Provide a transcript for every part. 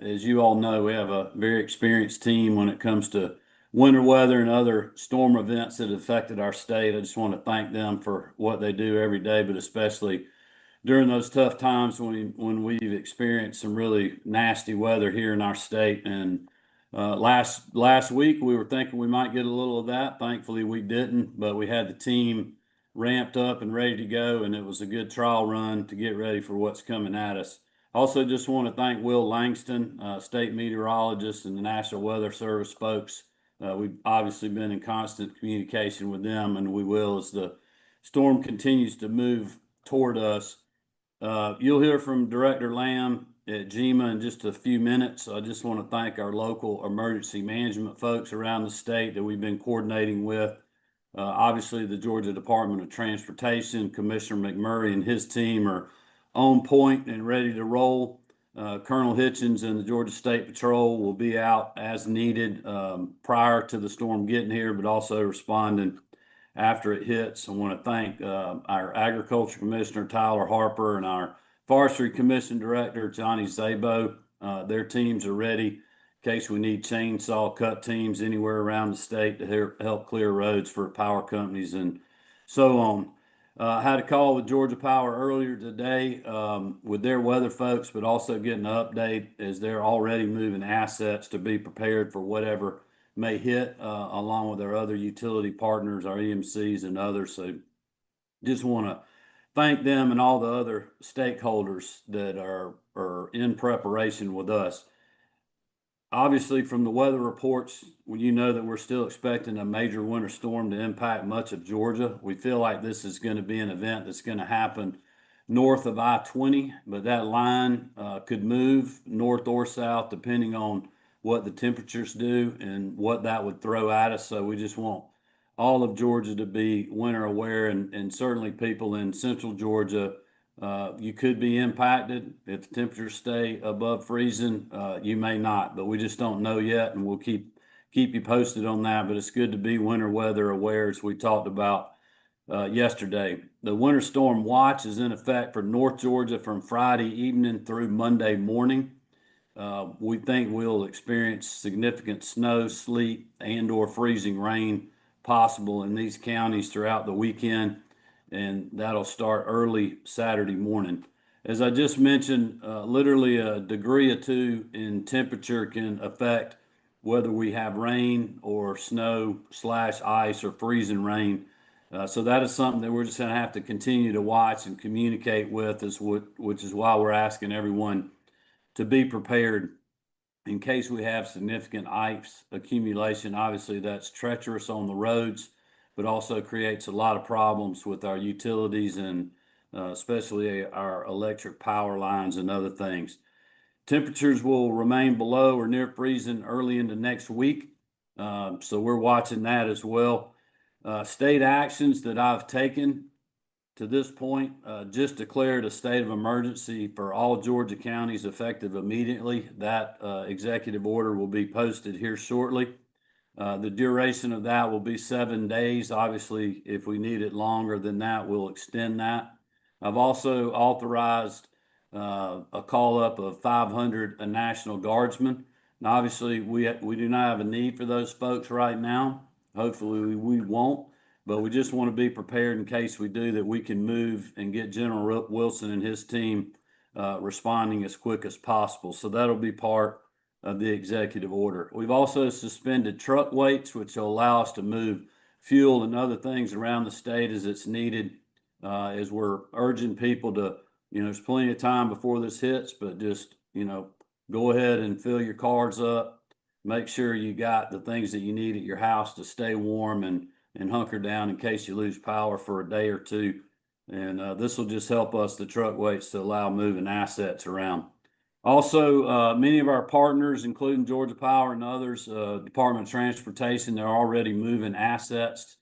as you all know, we have a very experienced team when it comes to winter weather and other storm events that affected our state. I just want to thank them for what they do every day, but especially during those tough times when we've experienced some really nasty weather here in our state. And last week we were thinking we might get a little of that. Thankfully we didn't, but we had the team ramped up and ready to go, and it was a good trial run to get ready for what's coming at us. Also, just want to thank Will Langston, state meteorologist, and the National Weather Service folks. We've obviously been in constant communication with them, and we will as the storm continues to move toward us. You'll hear from Director Lamb at GEMA in just a few minutes. I just want to thank our local emergency management folks around the state that we've been coordinating with. Obviously, the Georgia Department of Transportation, Commissioner McMurray and his team are on point and ready to roll. Colonel Hitchens and the Georgia State Patrol will be out as needed prior to the storm getting here, but also responding after it hits. I want to thank our Agriculture Commissioner, Tyler Harper, and our Forestry Commission Director, Johnny Zabo. Their teams are ready in case we need chainsaw cut teams anywhere around the state to help clear roads for power companies and so on. I had a call with Georgia Power earlier today with their weather folks, but also getting an update as they're already moving assets to be prepared for whatever may hit, along with our other utility partners, our EMCs and others. So just want to thank them and all the other stakeholders that are in preparation with us. Obviously, from the weather reports, you know that we're still expecting a major winter storm to impact much of Georgia. We feel like this is going to be an event that's going to happen north of I-20, but that line could move north or south depending on what the temperatures do and what that would throw at us. So we just want all of Georgia to be winter aware, and certainly people in central Georgia, you could be impacted if the temperatures stay above freezing. You may not, but we just don't know yet, and we'll keep you posted on that. But it's good to be winter weather aware, as we talked about yesterday. The winter storm watch is in effect for North Georgia from Friday evening through Monday morning. We think we'll experience significant snow, sleet, and/or freezing rain possible in these counties throughout the weekend, and that'll start early Saturday morning. As I just mentioned, literally a degree or two in temperature can affect whether we have rain or snow / ice or freezing rain. So that is something that we're just going to have to continue to watch and communicate with, which is why we're asking everyone to be prepared in case we have significant ice accumulation. Obviously, that's treacherous on the roads, but also creates a lot of problems with our utilities and especially our electric power lines and other things. Temperatures will remain below or near freezing early into next week, so we're watching that as well. State actions that I've taken to this point, just declared a state of emergency for all Georgia counties effective immediately. That executive order will be posted here shortly. The duration of that will be 7 days. Obviously, if we need it longer than that, we'll extend that. I've also authorized a call up of 500 National Guardsmen. Now, obviously, we do not have a need for those folks right now. Hopefully, we won't. But we just want to be prepared in case we do, that we can move and get General Wilson and his team responding as quick as possible. So that'll be part of the executive order. We've also suspended truck weights, which will allow us to move fuel and other things around the state as it's needed, as we're urging people to, there's plenty of time before this hits, but just, go ahead and fill your cars up. Make sure you got the things that you need at your house to stay warm and hunker down in case you lose power for a day or two. And this will just help us, the truck weights, to allow moving assets around. Also, many of our partners, including Georgia Power and others, Department of Transportation, they're already moving assets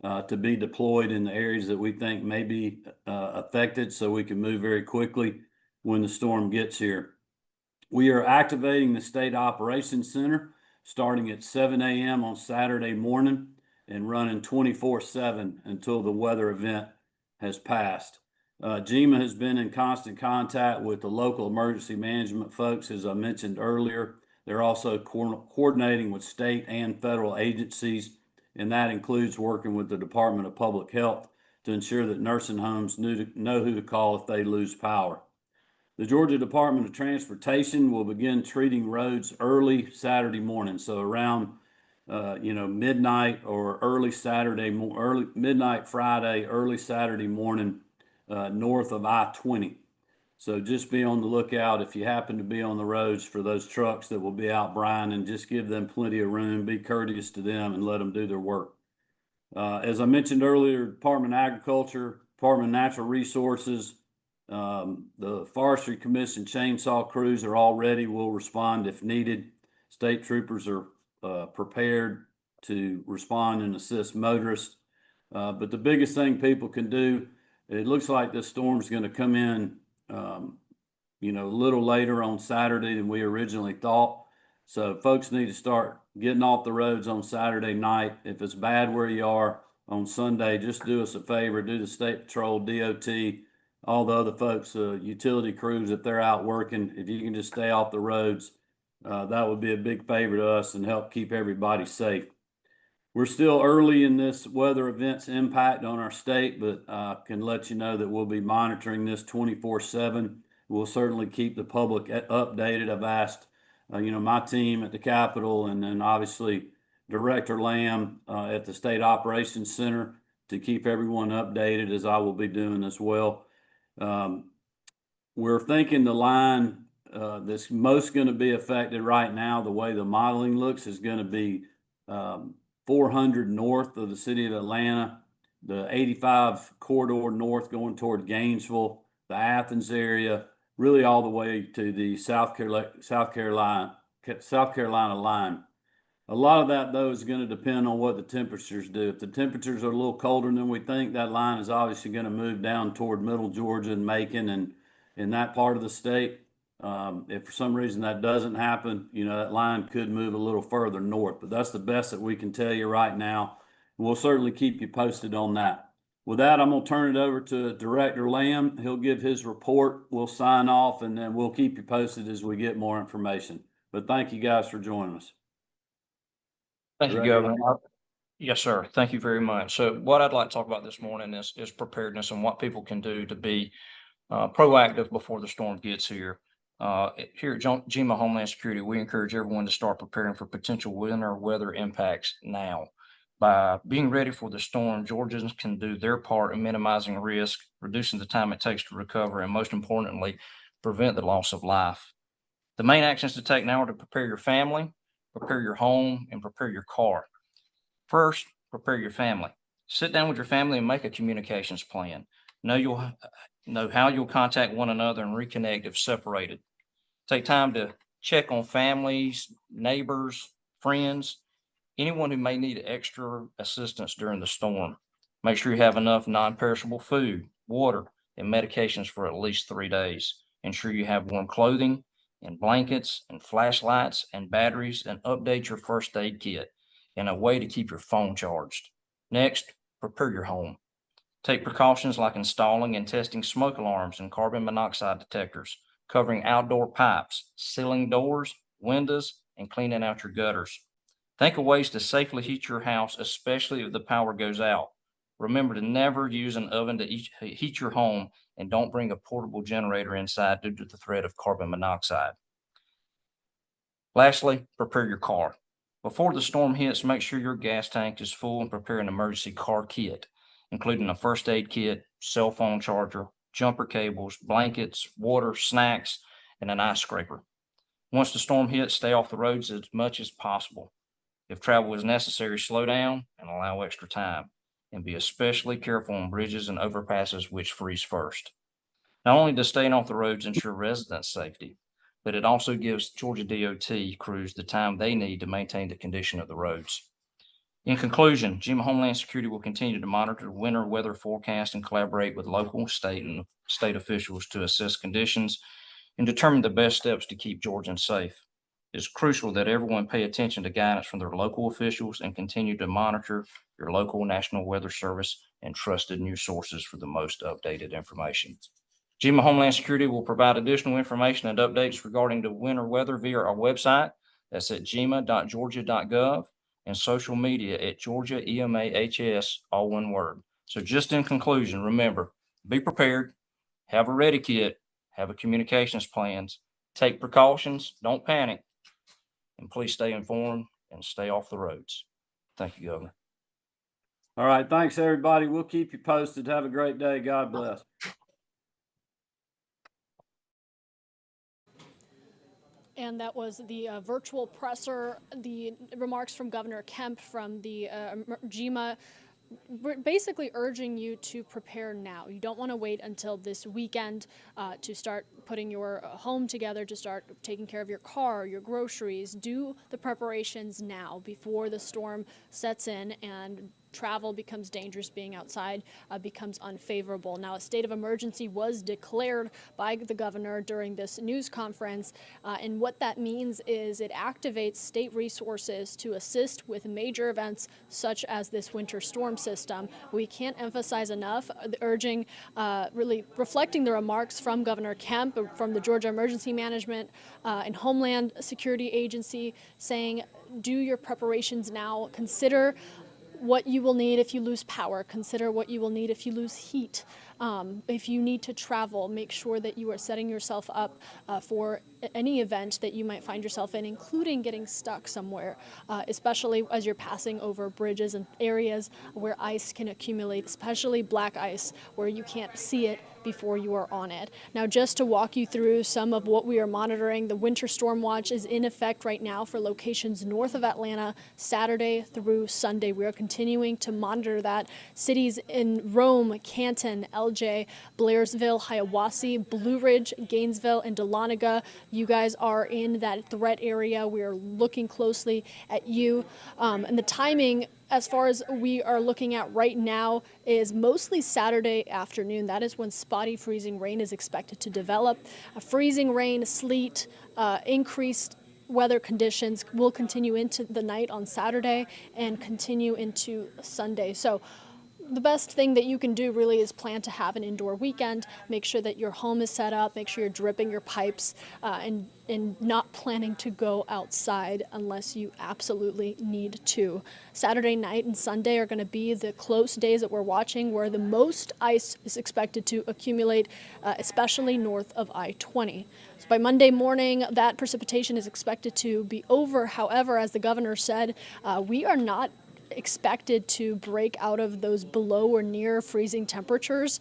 to be deployed in the areas that we think may be affected, so we can move very quickly when the storm gets here. We are activating the State Operations Center starting at 7 a.m. on Saturday morning and running 24/7 until the weather event has passed. GEMA has been in constant contact with the local emergency management folks, as I mentioned earlier. They're also coordinating with state and federal agencies, and that includes working with the Department of Public Health to ensure that nursing homes know who to call if they lose power. The Georgia Department of Transportation will begin treating roads early Saturday morning, so around midnight or early midnight Friday, early Saturday morning, north of I-20. So just be on the lookout if you happen to be on the roads for those trucks that will be out brining. Just give them plenty of room, be courteous to them, and let them do their work. As I mentioned earlier, Department of Agriculture, Department of Natural Resources, the Forestry Commission chainsaw crews are all ready. We'll respond if needed. State troopers are prepared to respond and assist motorists. But the biggest thing people can do, it looks like this storm is going to come in, a little later on Saturday than we originally thought. So folks need to start getting off the roads on Saturday night. If it's bad where you are on Sunday, just do us a favor, do the State Patrol, DOT, all the other folks, utility crews, if they're out working, if you can just stay off the roads, that would be a big favor to us and help keep everybody safe. We're still early in this weather event's impact on our state, but I can let you know that we'll be monitoring this 24/7. We'll certainly keep the public updated. I've asked, my team at the Capitol and then obviously Director Lamb at the State Operations Center to keep everyone updated, as I will be doing as well. We're thinking the line that's most going to be affected right now, the way the modeling looks, is going to be 400 north of the city of Atlanta, the 85 corridor north going toward Gainesville, the Athens area, really all the way to the South Carolina line. A lot of that, though, is going to depend on what the temperatures do. If the temperatures are a little colder than we think, that line is obviously going to move down toward middle Georgia and Macon and in that part of the state. If for some reason that doesn't happen, that line could move a little further north, but that's the best that we can tell you right now. We'll certainly keep you posted on that. With that, I'm going to turn it over to Director Lamb. He'll give his report. We'll sign off, and then we'll keep you posted as we get more information. But thank you guys for joining us. Thank you, Governor. Yes, sir. Thank you very much. So what I'd like to talk about this morning is preparedness and what people can do to be proactive before the storm gets here. Here at GEMA Homeland Security, we encourage everyone to start preparing for potential winter weather impacts now. By being ready for the storm, Georgians can do their part in minimizing risk, reducing the time it takes to recover, and most importantly, prevent the loss of life. The main actions to take now are to prepare your family, prepare your home, and prepare your car. First, prepare your family. Sit down with your family and make a communications plan. Know how you'll contact one another and reconnect if separated. Take time to check on families, neighbors, friends, anyone who may need extra assistance during the storm. Make sure you have enough non-perishable food, water, and medications for at least 3 days. Ensure you have warm clothing and blankets and flashlights and batteries, and update your first aid kit and a way to keep your phone charged. Next, prepare your home. Take precautions like installing and testing smoke alarms and carbon monoxide detectors, covering outdoor pipes, sealing doors, windows, and cleaning out your gutters. Think of ways to safely heat your house, especially if the power goes out. Remember to never use an oven to heat your home, and don't bring a portable generator inside due to the threat of carbon monoxide. Lastly, prepare your car. Before the storm hits, make sure your gas tank is full and prepare an emergency car kit, including a first aid kit, cell phone charger, jumper cables, blankets, water, snacks, and an ice scraper. Once the storm hits, stay off the roads as much as possible. If travel is necessary, slow down and allow extra time, and be especially careful on bridges and overpasses which freeze first. Not only does staying off the roads ensure residents' safety, but it also gives Georgia DOT crews the time they need to maintain the condition of the roads. In conclusion, GEMA Homeland Security will continue to monitor the winter weather forecast and collaborate with local, state officials to assess conditions and determine the best steps to keep Georgians safe. It's crucial that everyone pay attention to guidance from their local officials and continue to monitor your local National Weather Service and trusted news sources for the most updated information. GEMA Homeland Security will provide additional information and updates regarding the winter weather via our website. That's at gema.georgia.gov and social media at Georgia EMAHS, all one word. So just in conclusion, remember, be prepared, have a ready kit, have a communications plans, take precautions, don't panic, and please stay informed and stay off the roads. Thank you, Governor. All right. Thanks, everybody. We'll keep you posted. Have a great day. God bless. And that was the virtual presser, the remarks from Governor Kemp from the GEMA, basically urging you to prepare now. You don't want to wait until this weekend to start putting your home together, to start taking care of your car, your groceries. Do the preparations now before the storm sets in and travel becomes dangerous, being outside becomes unfavorable. Now, a state of emergency was declared by the governor during this news conference, and what that means is it activates state resources to assist with major events such as this winter storm system. We can't emphasize enough urging, really reflecting the remarks from Governor Kemp, from the Georgia Emergency Management and Homeland Security Agency, saying do your preparations now. Consider what you will need if you lose power. Consider what you will need if you lose heat. If you need to travel, make sure that you are setting yourself up for any event that you might find yourself in, including getting stuck somewhere, especially as you're passing over bridges and areas where ice can accumulate, especially black ice, where you can't see it before you are on it. Now, just to walk you through some of what we are monitoring, the winter storm watch is in effect right now for locations north of Atlanta, Saturday through Sunday. We are continuing to monitor that. Cities in Rome, Canton, LJ, Blairsville, Hiawassee, Blue Ridge, Gainesville, and Dahlonega. You guys are in that threat area. We are looking closely at you. And the timing, as far as we are looking at right now, is mostly Saturday afternoon. That is when spotty freezing rain is expected to develop. Freezing rain, sleet, increased weather conditions will continue into the night on Saturday and continue into Sunday. So the best thing that you can do really is plan to have an indoor weekend. Make sure that your home is set up. Make sure you're dripping your pipes and not planning to go outside unless you absolutely need to. Saturday night and Sunday are going to be the close days that we're watching, where the most ice is expected to accumulate, especially north of I-20. So by Monday morning, that precipitation is expected to be over. However, as the governor said, we are not expected to break out of those below or near freezing temperatures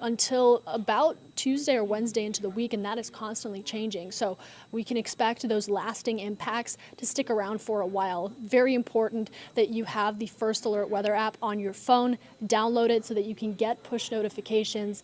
until about Tuesday or Wednesday into the week, and that is constantly changing. So we can expect those lasting impacts to stick around for a while. Very important that you have the First Alert Weather app on your phone. Download it so that you can get push notifications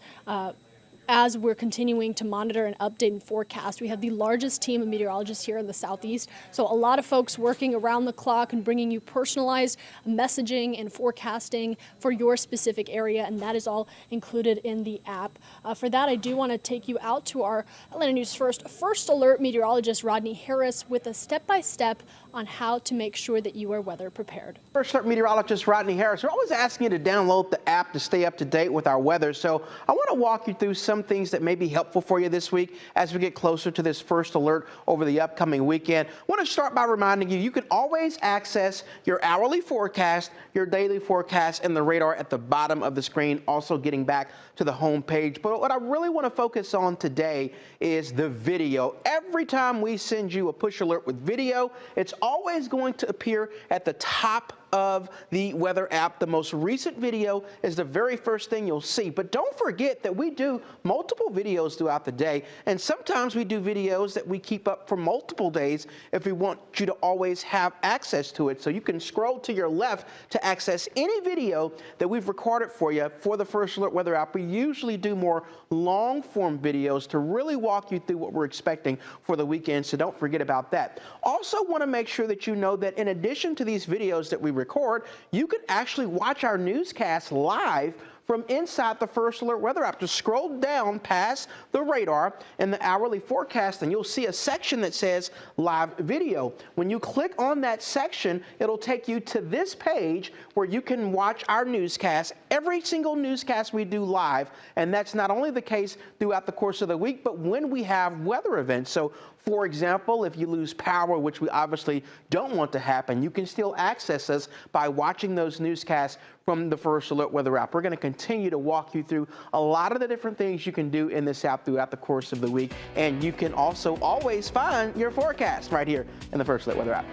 as we're continuing to monitor and update and forecast. We have the largest team of meteorologists here in the Southeast, so a lot of folks working around the clock and bringing you personalized messaging and forecasting for your specific area, and that is all included in the app. For that, I do want to take you out to our Atlanta News First Alert meteorologist Rodney Harris with a step-by-step on how to make sure that you are weather prepared. First Alert meteorologist Rodney Harris. We're always asking you to download the app to stay up to date with our weather, so I want to walk you through some things that may be helpful for you this week as we get closer to this First Alert over the upcoming weekend. I want to start by reminding you, you can always access your hourly forecast, your daily forecast, and the radar at the bottom of the screen, also getting back to the home page. But what I really want to focus on today is the video. Every time we send you a push alert with video, it's always going to appear at the top of the weather app. The most recent video is the very first thing you'll see. But don't forget that we do multiple videos throughout the day, and sometimes we do videos that we keep up for multiple days if we want you to always have access to it. So you can scroll to your left to access any video that we've recorded for you for the First Alert Weather app. We usually do more long-form videos to really walk you through what we're expecting for the weekend, so don't forget about that. Also want to make sure that you know that in addition to these videos that we record, you can actually watch our newscast live from inside the First Alert Weather app. Just scroll down past the radar and the hourly forecast, and you'll see a section that says live video. When you click on that section, it'll take you to this page where you can watch our newscast, every single newscast we do live, and that's not only the case throughout the course of the week, but when we have weather events. So, for example, if you lose power, which we obviously don't want to happen, you can still access us by watching those newscasts from the First Alert Weather app. We're going to continue to walk you through a lot of the different things you can do in this app throughout the course of the week, and you can also always find your forecast right here in the First Alert Weather app.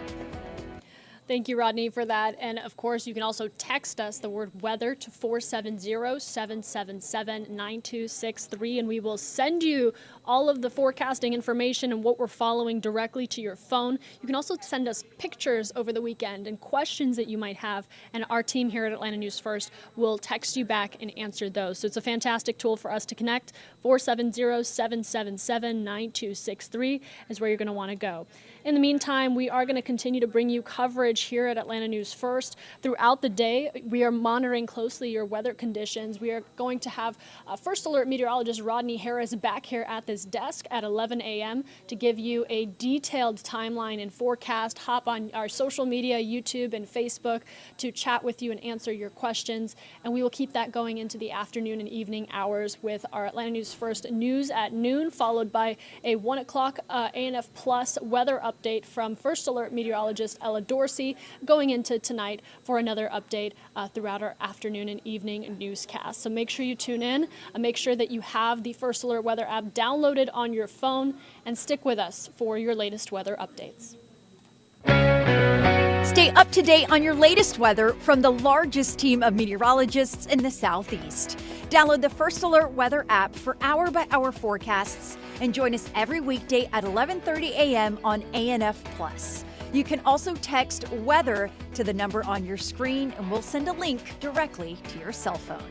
Thank you, Rodney, for that. And of course, you can also text us the word weather to 470-777-9263, and we will send you all of the forecasting information and what we're following directly to your phone. You can also send us pictures over the weekend and questions that you might have, and our team here at Atlanta News First will text you back and answer those. So it's a fantastic tool for us to connect. 470-777-9263 is where you're going to want to go. In the meantime, we are going to continue to bring you coverage here at Atlanta News First throughout the day. We are monitoring closely your weather conditions. We are going to have First Alert meteorologist Rodney Harris back here at this desk at 11 a.m. to give you a detailed timeline and forecast. Hop on our social media, YouTube and Facebook, to chat with you and answer your questions. And we will keep that going into the afternoon and evening hours with our Atlanta News First news at noon, followed by a 1 o'clock ANF Plus weather update from First Alert meteorologist Ella Dorsey, going into tonight for another update throughout our afternoon and evening newscast. So make sure you tune in. Make sure that you have the First Alert Weather app downloaded on your phone, and stick with us for your latest weather updates. Stay up to date on your latest weather from the largest team of meteorologists in the Southeast. Download the First Alert Weather app for hour-by-hour forecasts and join us every weekday at 11:30 a.m. on ANF Plus. You can also text weather to the number on your screen, and we'll send a link directly to your cell phone.